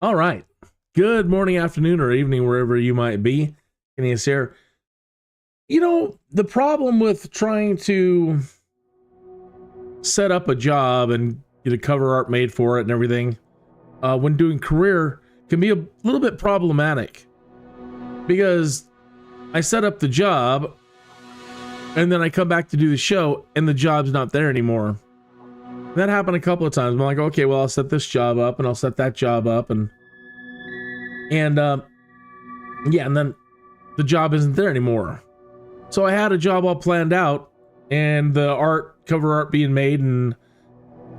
All right. Good morning, afternoon, or evening, wherever you might be. Kenny here. You know, the problem with trying to set up a job and get a cover art made for it and everything when doing career can be a little bit problematic, because I set up the job and then I come back to do the show and the job's not there anymore. That happened a couple of times. I'm like, okay, well, I'll set this job up and I'll set that job up, and then the job isn't there anymore. So I had a job all planned out and the cover art being made, and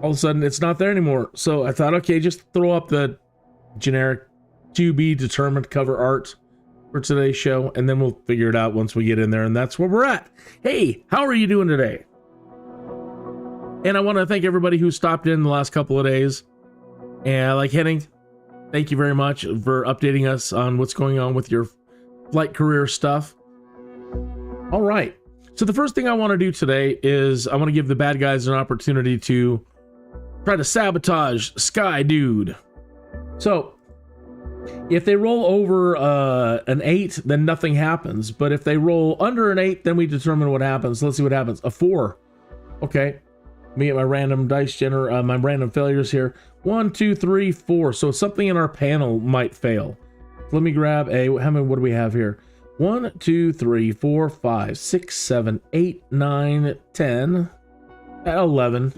all of a sudden it's not there anymore. So I thought, okay, just throw up the generic to be determined cover art for today's show, and then we'll figure it out once we get in there. And that's where we're at. Hey, how are you doing today? And I want to thank everybody who stopped in the last couple of days. And like Henning, thank you very much for updating us on what's going on with your flight career stuff. All right. So the first thing I want to do today is I want to give the bad guys an opportunity to try to sabotage Skydude. So if they roll over an 8, then nothing happens. But if they roll under an 8, then we determine what happens. Let's see what happens. A 4. Okay. Let me get my random dice my random failures here. 1, 2, 3, 4. So something in our panel might fail. Let me grab what do we have here? 1, 2, 3, 4, 5, 6, 7, 8, 9, 10, 11.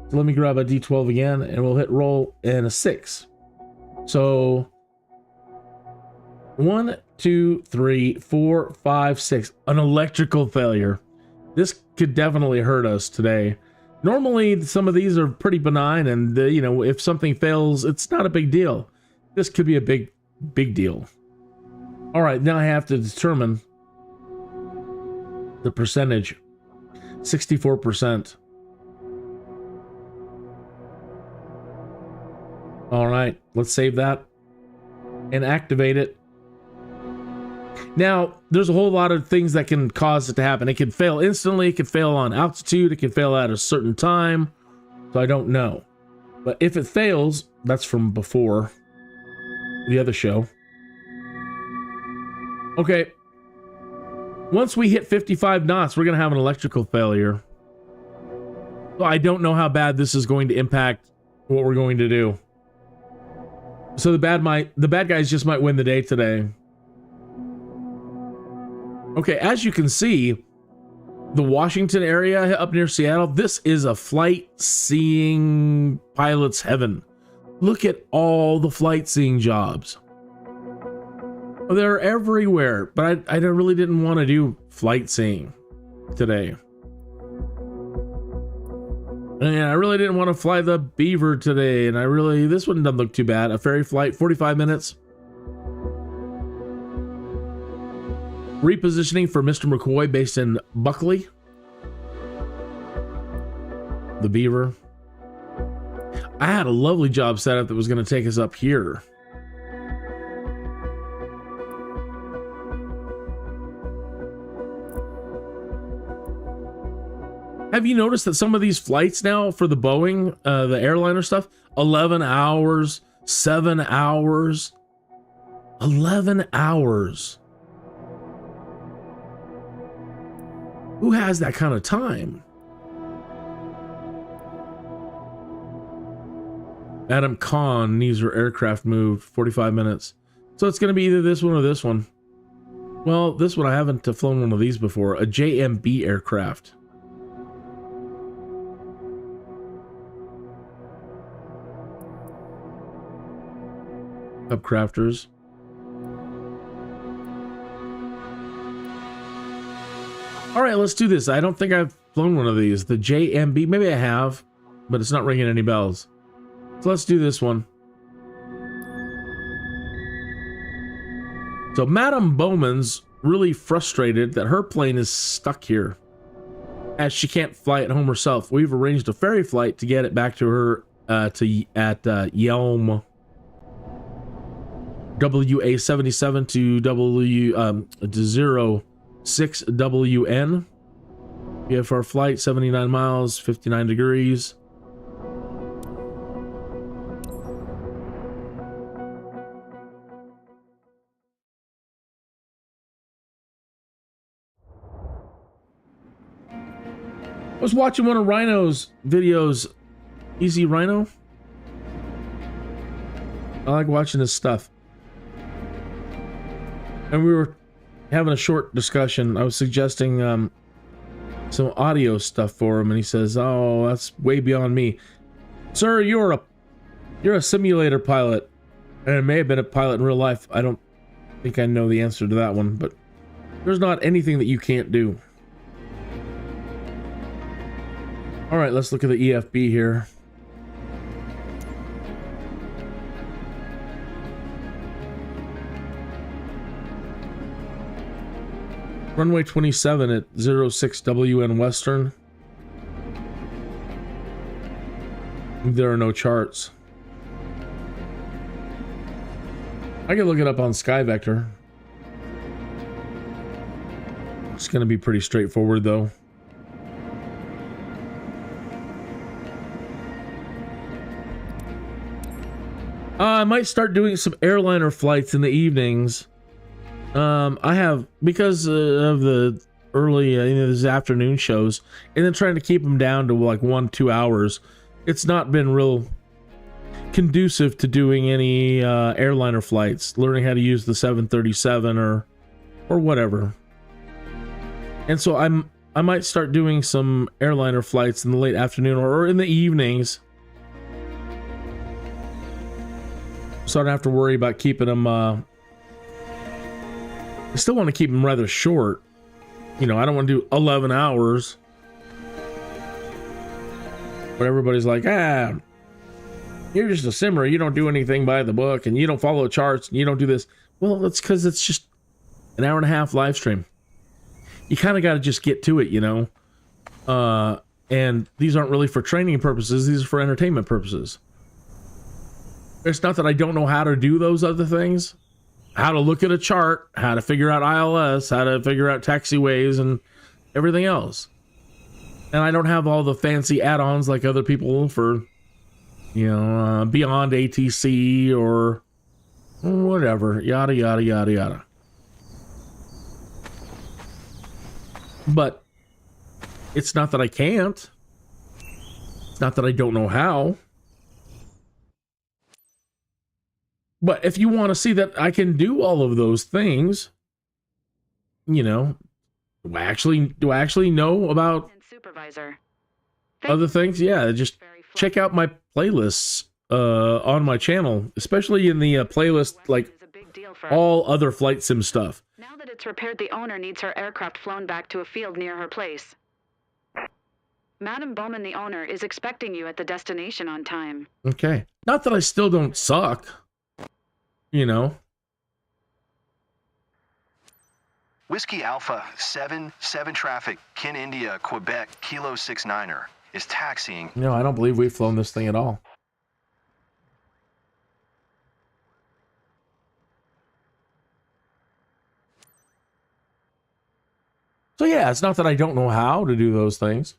So let me grab a D12 again, and we'll hit roll, and a 6. So 1, 2, 3, 4, 5, 6. An electrical failure. This could definitely hurt us today. Normally, some of these are pretty benign, and if something fails, it's not a big deal. This could be a big deal. All right, now I have to determine the percentage. 64%. All right, let's save that and activate it. Now, there's a whole lot of things that can cause it to happen. It can fail instantly. It can fail on altitude. It can fail at a certain time. So I don't know. But if it fails, that's from before the other show. Okay. Once we hit 55 knots, we're going to have an electrical failure. So I don't know how bad this is going to impact what we're going to do. So the bad guys just might win the day today. Okay, as you can see, the Washington area up near Seattle, this is a flight seeing pilot's heaven. Look at all the flight seeing jobs. They're everywhere, but I really didn't want to do flight seeing today. And I really didn't want to fly the Beaver today, and this one doesn't look too bad. A ferry flight, 45 minutes. Repositioning for Mr. McCoy based in Buckley. The Beaver. I had a lovely job set up that was going to take us up here. Have you noticed that some of these flights now for the Boeing, the airliner stuff, 11 hours, 7 hours, 11 hours. Who has that kind of time? Adam Kahn needs her aircraft moved 45 minutes. So it's going to be either this one or this one. Well, this one I haven't flown one of these before. A JMB aircraft. Subcrafters. All right, let's do this. I don't think I've flown one of these. The JMB, maybe I have, but it's not ringing any bells. So let's do this one. So Madame Bowman's really frustrated that her plane is stuck here, as she can't fly it home herself. We've arranged a ferry flight to get it back to her at Yelm. WA77 to 06WN. VFR flight, 79 miles, 59 degrees. was watching one of Rhino's videos. Easy Rhino. I like watching his stuff. And we were having a short discussion. I was suggesting some audio stuff for him, and he says, "Oh, that's way beyond me, sir. You're a simulator pilot, and it may have been a pilot in real life. I don't think I know the answer to that one, but there's not anything that you can't do." All right, let's look at the EFB here. Runway 27 at 06WN Western. There are no charts. I can look it up on SkyVector. It's going to be pretty straightforward, though. I might start doing some airliner flights in the evenings. I have, because of the early, these afternoon shows, and then trying to keep them down to like 1-2 hours. It's not been real conducive to doing any airliner flights, learning how to use the 737 or whatever. And so I might start doing some airliner flights in the late afternoon or in the evenings, so I don't have to worry about keeping them. I still want to keep them rather short. I don't want to do 11 hours. But everybody's like, you're just a simmer. You don't do anything by the book, and you don't follow charts, and you don't do this. Well, that's because it's just an hour and a half live stream. You kind of got to just get to it, and these aren't really for training purposes. These are for entertainment purposes. It's not that I don't know how to do those other things. How to look at a chart, how to figure out ILS, how to figure out taxiways and everything else. And I don't have all the fancy add-ons like other people for, beyond ATC or whatever, yada, yada, yada, yada. But it's not that I can't. It's not that I don't know how. But if you want to see that I can do all of those things, do I actually know about other things? Yeah, just check out my playlists on my channel, especially in the playlist like all other flight sim stuff. Now that it's repaired, the owner needs her aircraft flown back to a field near her place. Madam Bowman, the owner, is expecting you at the destination on time. Okay. Not that I still don't suck. Whiskey Alpha 7 traffic, Ken India, Quebec, Kilo 69er is taxiing. No, I don't believe we've flown this thing at all. So yeah, it's not that I don't know how to do those things.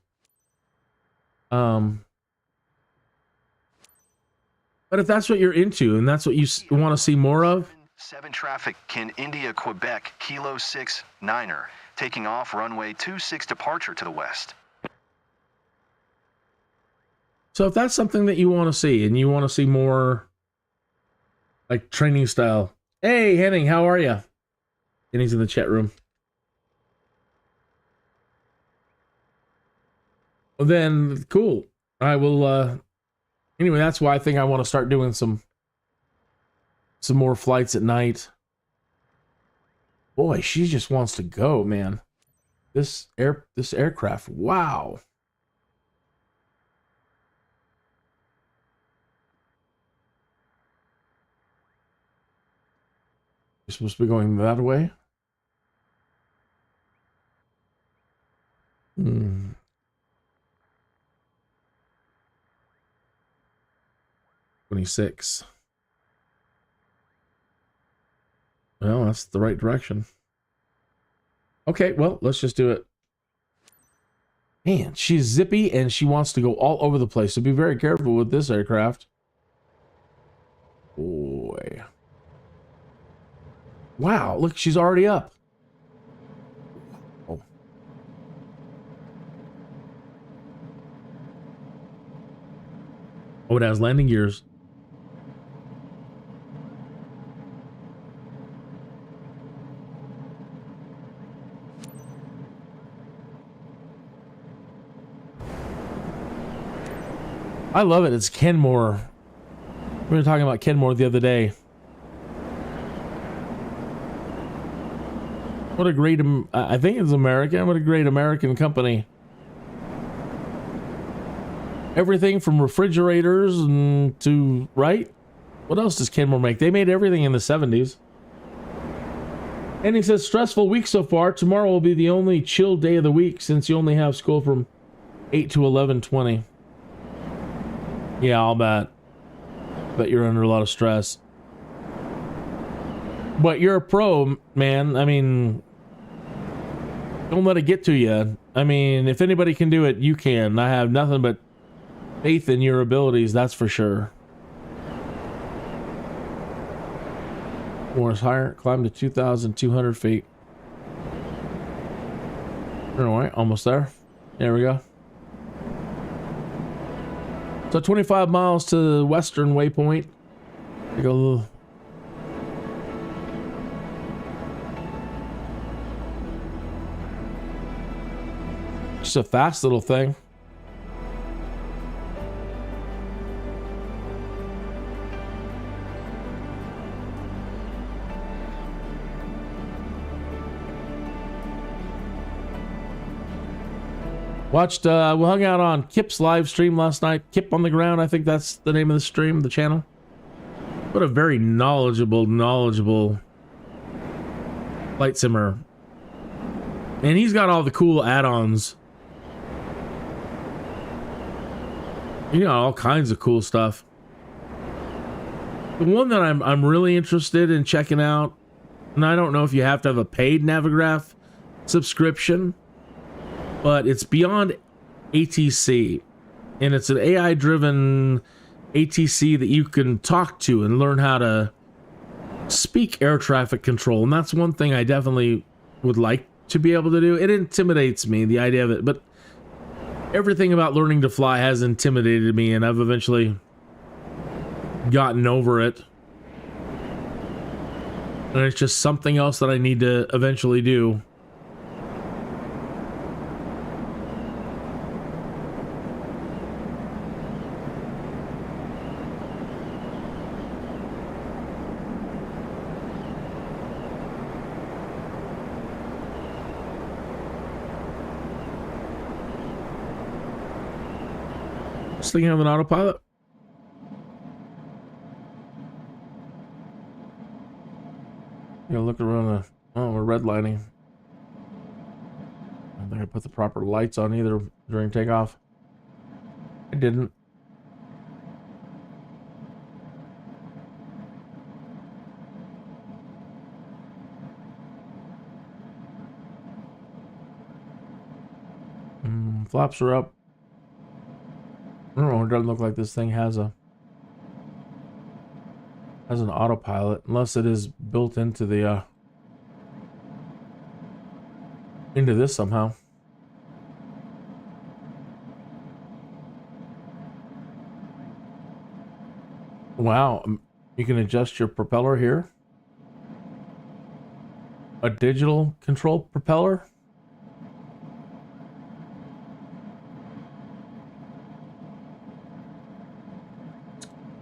But if that's what you're into and that's what you want to see more of. 7 traffic, Ken India, Quebec, Kilo 69er, taking off runway 26 departure to the west. So if that's something that you want to see and you want to see more like training style. Hey, Henning, how are you? And he's in the chat room. Well, then cool. I will anyway, that's why I think I want to start doing some more flights at night. Boy, she just wants to go, man. This aircraft, wow. You're supposed to be going that way? 26. Well, that's the right direction. Okay, well, let's just do it. Man, she's zippy and she wants to go all over the place. So be very careful with this aircraft. Boy. Wow, look, she's already up. Oh. Oh, it has landing gears. I love it. It's Kenmore. We were talking about Kenmore the other day. What a great, I think it's American. What a great American company. Everything from refrigerators and to, right? What else does Kenmore make? They made everything in the 70s. And he says, stressful week so far. Tomorrow will be the only chill day of the week since you only have school from 8 to 11:20. Yeah, I'll bet. Bet you're under a lot of stress. But you're a pro, man. I mean, don't let it get to you. I mean, if anybody can do it, you can. I have nothing but faith in your abilities, that's for sure. More is higher. Climb to 2,200 feet. Anyway, almost there. There we go. So 25 miles to the western waypoint. Take a little. Just a fast little thing. Watched, we hung out on Kip's live stream last night. Kip on the Ground, I think that's the name of the stream, the channel. What a very knowledgeable flight simmer. And he's got all the cool add-ons. You got all kinds of cool stuff. The one that I'm really interested in checking out, and I don't know if you have to have a paid Navigraph subscription, but it's beyond ATC, and it's an AI-driven ATC that you can talk to and learn how to speak air traffic control, and that's one thing I definitely would like to be able to do. It intimidates me, the idea of it, but everything about learning to fly has intimidated me, and I've eventually gotten over it. And it's just something else that I need to eventually do. Thinking of an autopilot. You know, look around the. Oh, we're redlining. I don't think I put the proper lights on either during takeoff. I didn't. Flaps are up. I don't know, it doesn't look like this thing has an autopilot, unless it is built into the into this somehow. Wow, you can adjust your propeller here. A digital control propeller.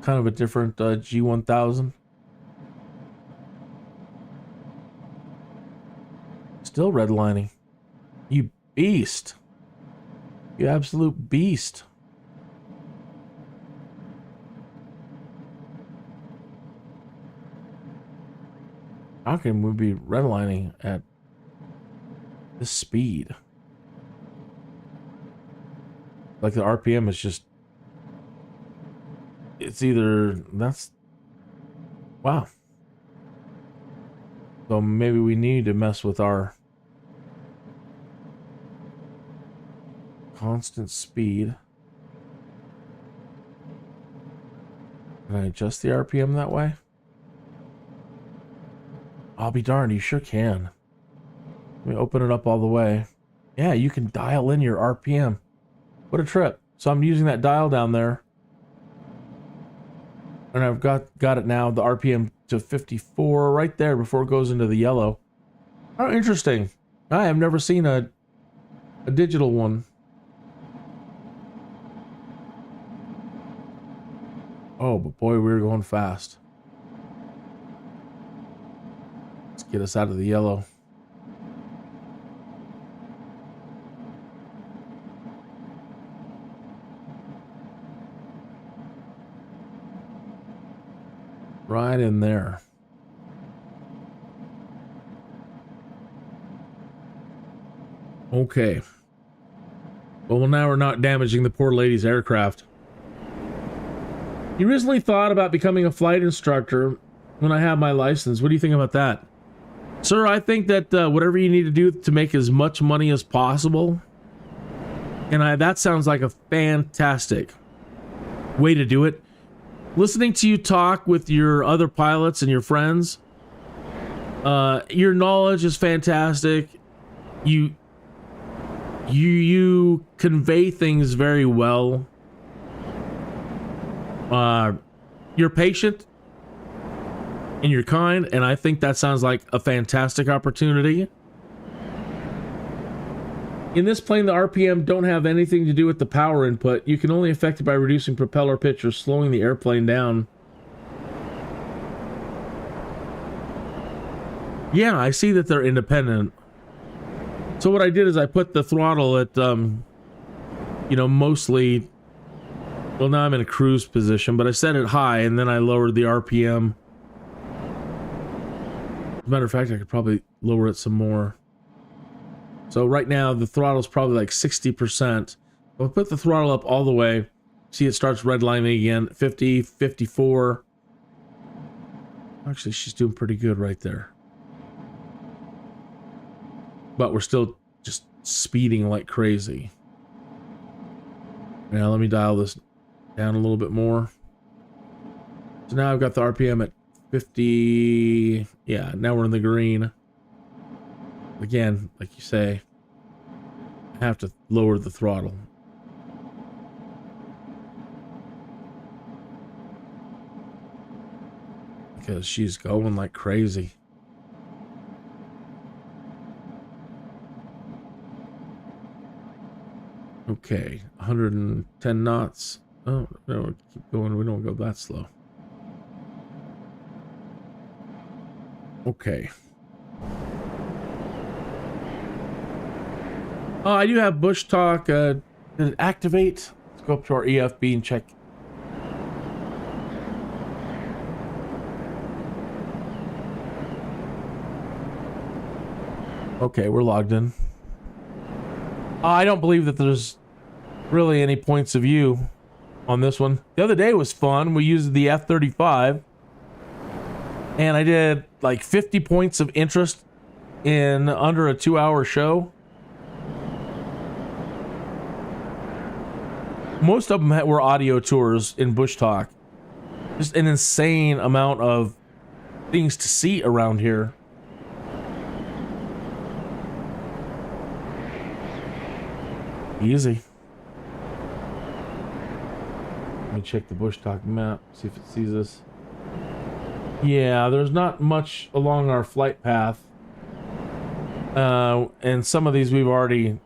Kind of a different G1000. Still redlining. You beast. You absolute beast. How can we be redlining at this speed? Like the RPM is just... It's either... That's... Wow. So maybe we need to mess with our constant speed. Can I adjust the RPM that way? I'll be darned, you sure can. Let me open it up all the way. Yeah, you can dial in your RPM. What a trip. So I'm using that dial down there. And I've got it now, the RPM to 54 right there before it goes into the yellow. Oh, interesting. I have never seen a digital one. Oh, but boy, we were going fast. Let's get us out of the yellow. Right in there. Okay. Well, now we're not damaging the poor lady's aircraft. You recently thought about becoming a flight instructor when I have my license. What do you think about that? Sir, I think that whatever you need to do to make as much money as possible, and that sounds like a fantastic way to do it. Listening to you talk with your other pilots and your friends, your knowledge is fantastic. You convey things very well. You're patient and you're kind, and I think that sounds like a fantastic opportunity. In this plane, the RPM don't have anything to do with the power input. You can only affect it by reducing propeller pitch or slowing the airplane down. Yeah, I see that they're independent. So what I did is I put the throttle at, mostly, well, now I'm in a cruise position, but I set it high and then I lowered the RPM. As a matter of fact, I could probably lower it some more. So right now the throttle's probably like 60%. I'll put the throttle up all the way. See, it starts redlining again. 50, 54. Actually, she's doing pretty good right there. But we're still just speeding like crazy. Now let me dial this down a little bit more. So now I've got the RPM at 50. Yeah, now we're in the green. Again, like you say, I have to lower the throttle. Because she's going like crazy. Okay, 110 knots. Oh, no, keep going. We don't go that slow. Okay. Oh, I do have Bushtalk. Did it activate? Let's go up to our EFB and check. Okay, we're logged in. I don't believe that there's really any points of view on this one. The other day was fun. We used the F-35. And I did like 50 points of interest in under a 2-hour show. Most of them were audio tours in Bushtalk. Just an insane amount of things to see around here. Easy. Let me check the Bushtalk map, see if it sees us. Yeah, there's not much along our flight path. And some of these we've already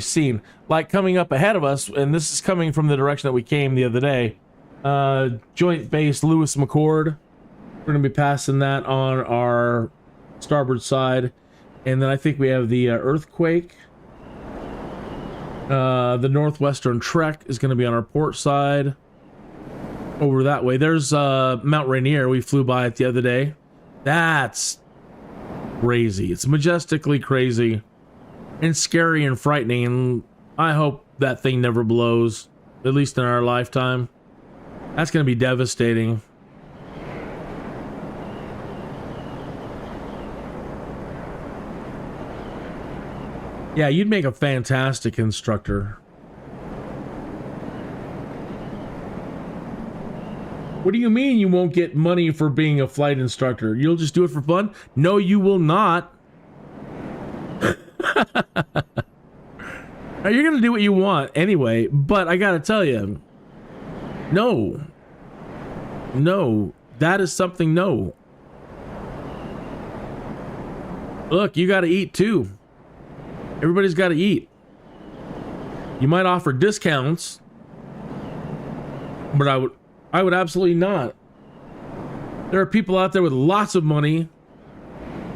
seen. Like coming up ahead of us, and this is coming from the direction that we came the other day. Joint Base Lewis McChord. We're going to be passing that on our starboard side. And then I think we have the Earthquake. The Northwestern Trek is going to be on our port side. Over that way. There's Mount Rainier. We flew by it the other day. That's crazy. It's majestically crazy. And scary and frightening. And I hope that thing never blows. At least in our lifetime. That's going to be devastating. Yeah, you'd make a fantastic instructor. What do you mean you won't get money for being a flight instructor? You'll just do it for fun? No, you will not. Now, you're going to do what you want anyway, but I got to tell you, No. No. That is something no. Look, you got to eat too. Everybody's got to eat. You might offer discounts, but I would absolutely not. There are people out there with lots of money,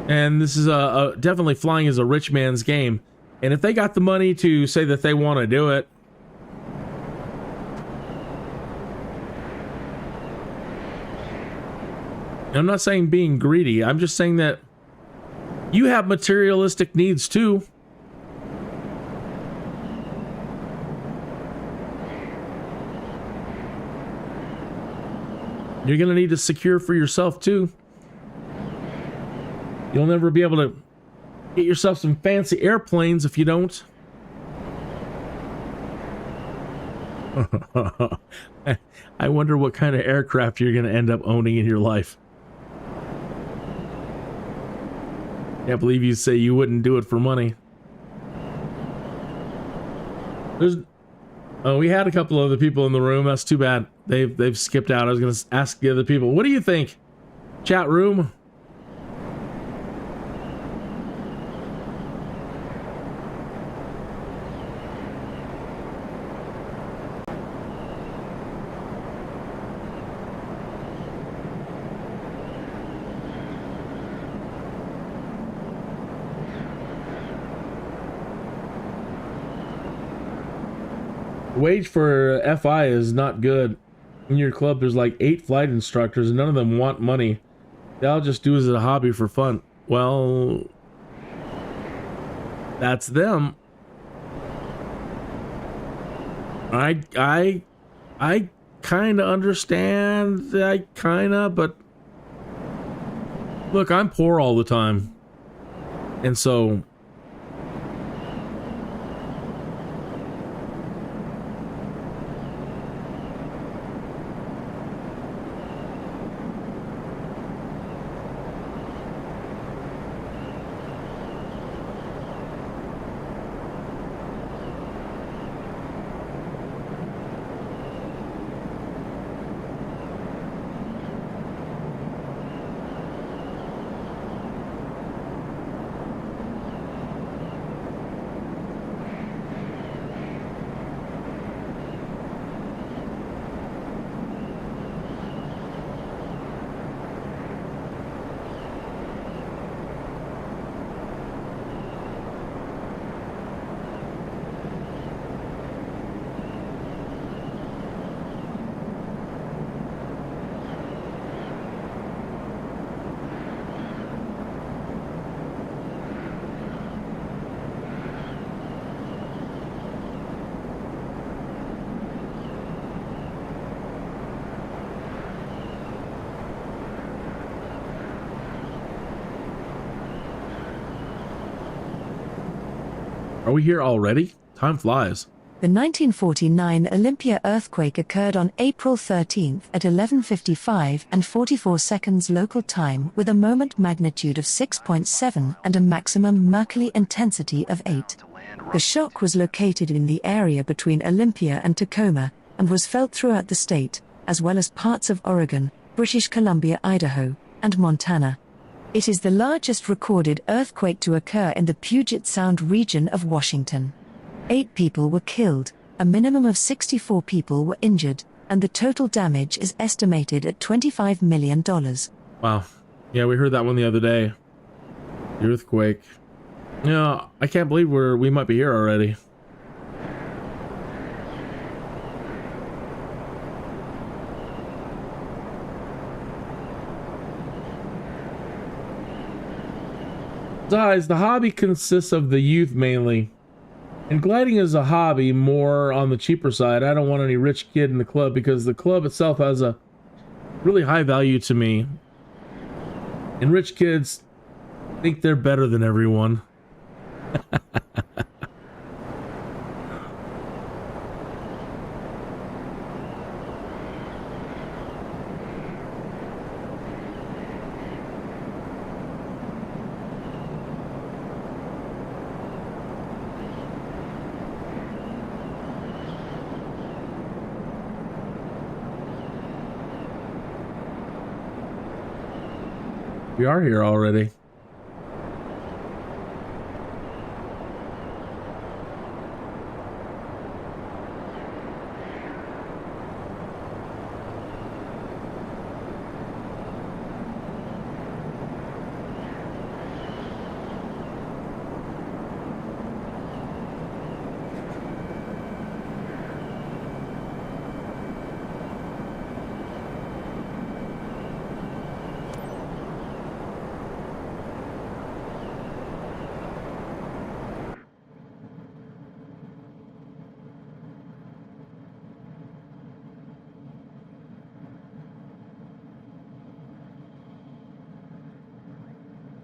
and this is definitely flying is a rich man's game. And if they got the money to say that they want to do it, I'm not saying being greedy. I'm just saying that you have materialistic needs too. You're going to need to secure for yourself too. You'll never be able to get yourself some fancy airplanes if you don't. I wonder what kind of aircraft you're going to end up owning in your life. Can't believe you say you wouldn't do it for money. We had a couple other people in the room. That's too bad. They've skipped out. I was going to ask the other people, what do you think? Chat room? Wage for FI is not good. In your club, there's like 8 flight instructors, and none of them want money. They all just do it as a hobby for fun. Well, that's them. I kind of understand. But look, I'm poor all the time, and so. Are we here already? Time flies. The 1949 Olympia earthquake occurred on April 13 at 11:55 and 44 seconds local time with a moment magnitude of 6.7 and a maximum Mercalli intensity of 8. The shock was located in the area between Olympia and Tacoma and was felt throughout the state, as well as parts of Oregon, British Columbia, Idaho, and Montana. It is the largest recorded earthquake to occur in the Puget Sound region of Washington. 8 people were killed, a minimum of 64 people were injured, and the total damage is estimated at $25 million. Wow. Yeah, we heard that one the other day. The earthquake. Yeah, I can't believe we might be here already. Besides, the hobby consists of the youth mainly. And gliding is a hobby more on the cheaper side. I don't want any rich kid in the club because the club itself has a really high value to me. And rich kids think they're better than everyone. We are here already.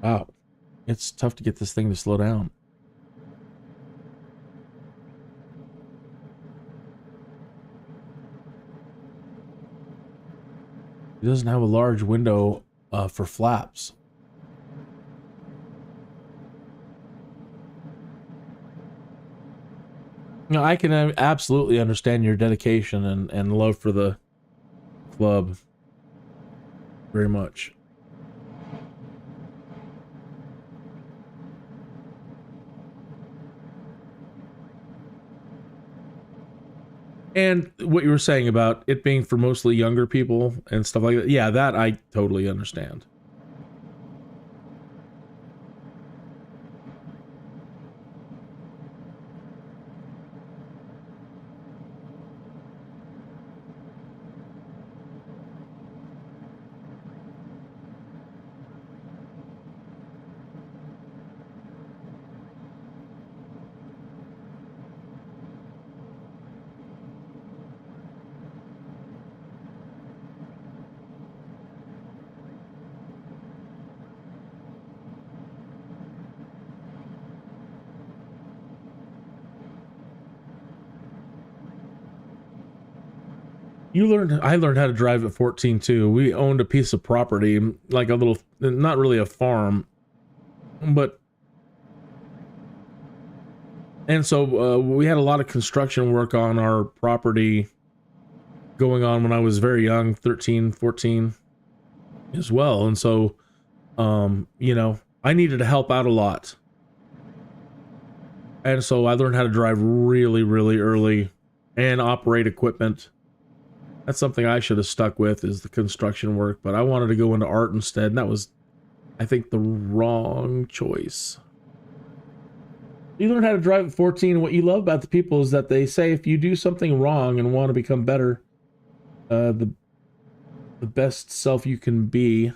Wow, it's tough to get this thing to slow down. It doesn't have a large window for flaps. You know, I can absolutely understand your dedication and love for the club very much. And what you were saying about it being for mostly younger people and stuff like that, yeah, that I totally understand. I learned how to drive at 14 too. We owned a piece of property, like a little, not really a farm, but, and so we had a lot of construction work on our property going on when I was very young, 13, 14 as well. And so, you know, I needed to help out a lot. And so I learned how to drive really, really early and operate equipment. That's something I should have stuck with, is the construction work, but I wanted to go into art instead, and that was, I think, the wrong choice. You learn how to drive at 14, and what you love about the people is that they say if you do something wrong and want to become better, the best self you can be.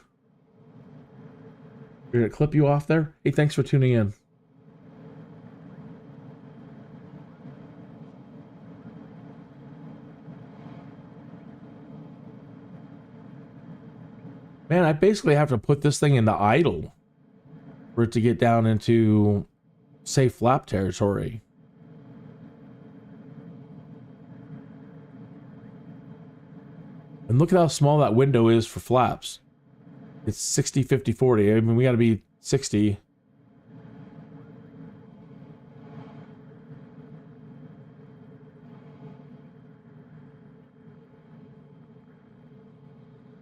Did it clip you off there? Hey, thanks for tuning in. Man, I basically have to put this thing into idle for it to get down into safe flap territory. And look at how small that window is for flaps. It's 60, 50, 40. I mean, we got to be 60.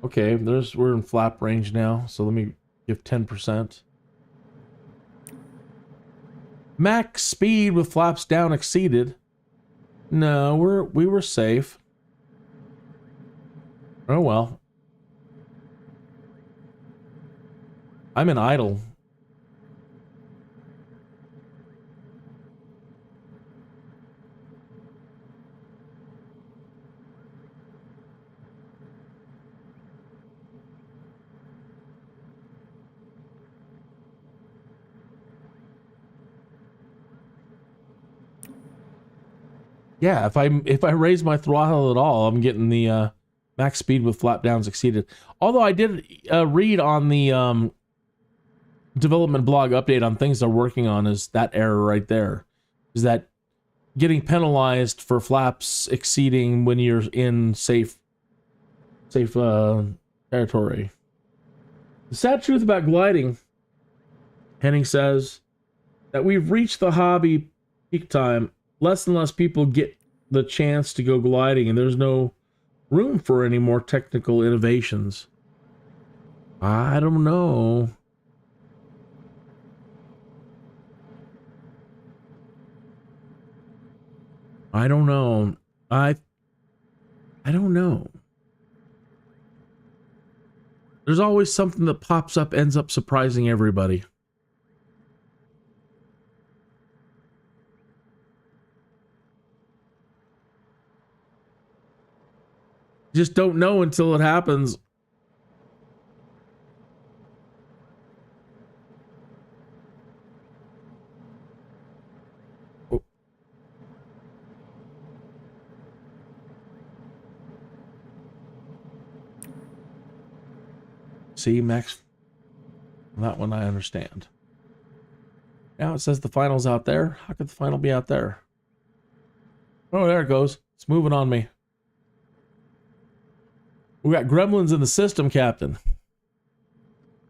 Okay, we're in flap range now, so let me give 10%. Max speed with flaps down exceeded. No, we were safe. Oh well. I'm in idle. Yeah, if I raise my throttle at all, I'm getting the max speed with flap downs exceeded. Although I did read on the development blog update on things they're working on is that error right there. Is that getting penalized for flaps exceeding when you're in safe territory. The sad truth about gliding, Henning says, that we've reached the hobby peak time. Less and less people get the chance to go gliding, and there's no room for any more technical innovations. I don't know. I don't know. I don't know. There's always something that pops up, ends up surprising everybody. Just don't know until it happens. Oh. See, Max? That one I understand. Now it says the final's out there. How could the final be out there? Oh, there it goes. It's moving on me. We got gremlins in the system, Captain.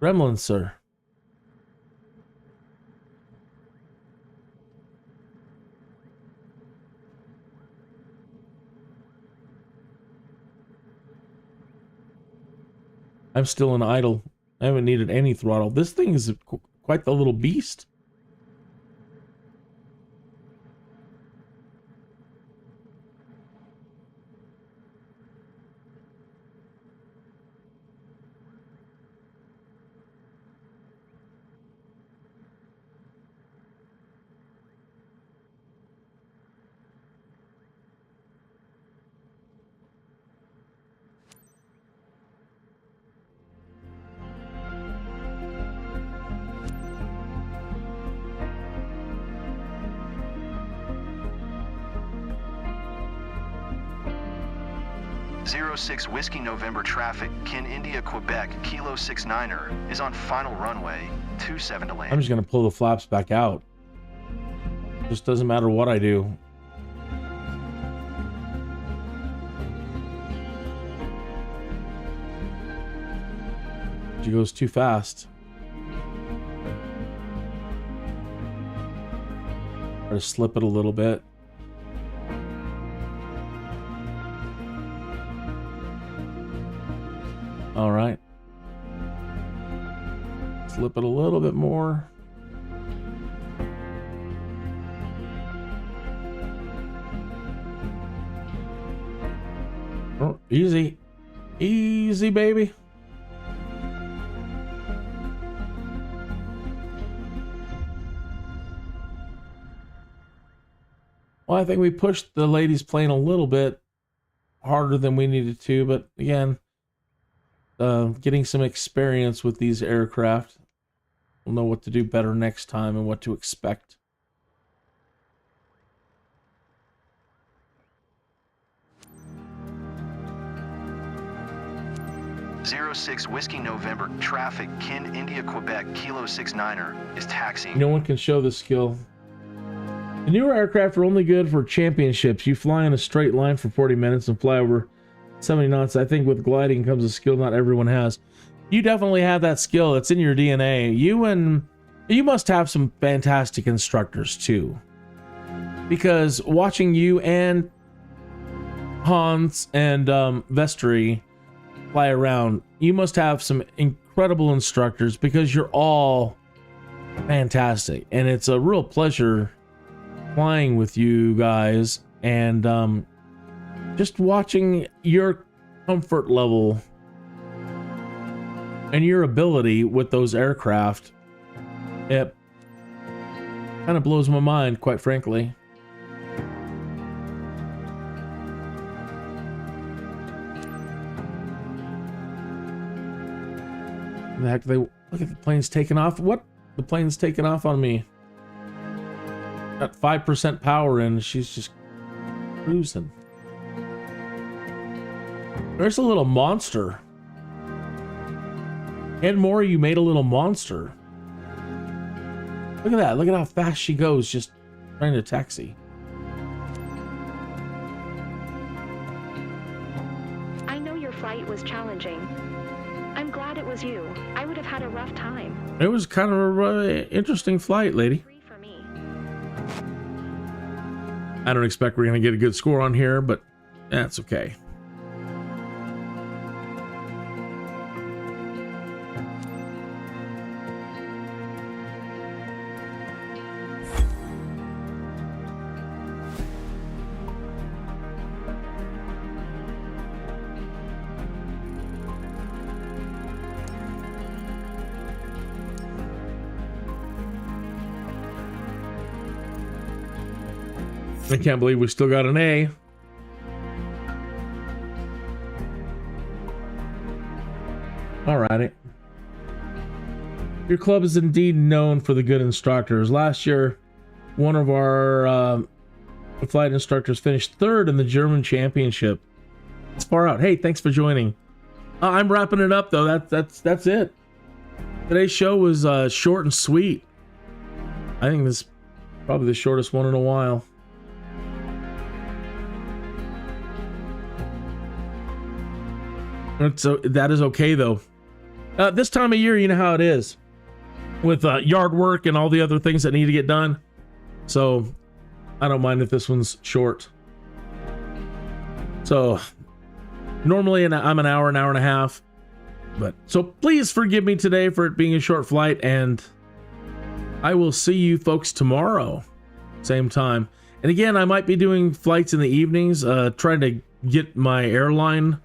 Gremlins, sir. I'm still in idle. I haven't needed any throttle. This thing is quite the little beast. Six Whiskey November traffic, Kin India, Quebec, Kilo 69er is on final runway, 27 to land. I'm just going to pull the flaps back out. Just doesn't matter what I do. She goes too fast. Try to slip it a little bit. All right. Slip it a little bit more. Oh, easy. Easy, baby. Well, I think we pushed the lady's plane a little bit harder than we needed to, but again, getting some experience with these aircraft, we'll know what to do better next time and what to expect. Six Whiskey November traffic, Kin India, Quebec, Kilo 69er is taxiing. No one can show this skill. The newer aircraft are only good for championships. You fly in a straight line for 40 minutes and fly over 70 knots. I think with gliding comes a skill not everyone has. You definitely have that skill. It's in your DNA. You must have some fantastic instructors too, because watching you and Hans and Vestry fly around, you must have some incredible instructors, because you're all fantastic, and it's a real pleasure flying with you guys, and just watching your comfort level and your ability with those aircraft, it kind of blows my mind, quite frankly. The heck, they look at the plane's taking off. What? The plane's taking off on me. Got 5% power in, she's just cruising. There's a little monster. Kenmore, you made a little monster. Look at that. Look at how fast she goes, just trying to taxi. I know your flight was challenging. I'm glad it was you. I would have had a rough time. It was kind of an interesting flight, lady. For me. I don't expect we're going to get a good score on here, but that's okay. I can't believe we still got an A. Alrighty. Your club is indeed known for the good instructors. Last year, one of our flight instructors finished third in the German championship. It's far out. Hey, thanks for joining. I'm wrapping it up though. That's it. Today's show was short and sweet. I think this is probably the shortest one in a while. So that is okay though. This time of year, you know how it is with yard work and all the other things that need to get done. So I don't mind if this one's short. So normally I'm an hour and a half, but so please forgive me today for it being a short flight, and I will see you folks tomorrow, same time. And again, I might be doing flights in the evenings, trying to get my airline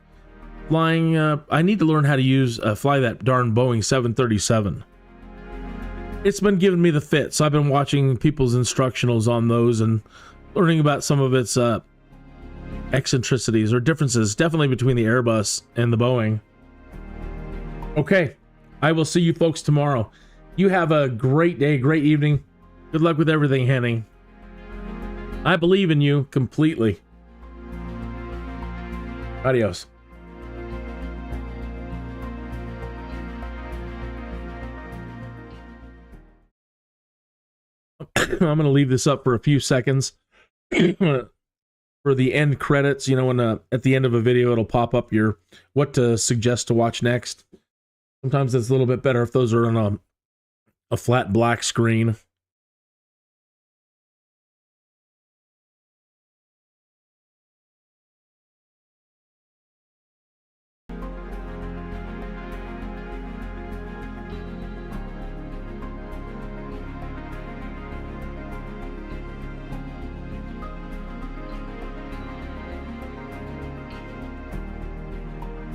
flying. I need to learn how to fly that darn Boeing 737. It's been giving me the fit, so I've been watching people's instructionals on those and learning about some of its eccentricities or differences, definitely between the Airbus and the Boeing. Okay, I will see you folks tomorrow. You have a great day, great evening. Good luck with everything, Henning. I believe in you completely. Adios. I'm going to leave this up for a few seconds for the end credits. You know, when at the end of a video, it'll pop up your what to suggest to watch next. Sometimes it's a little bit better if those are on a flat black screen.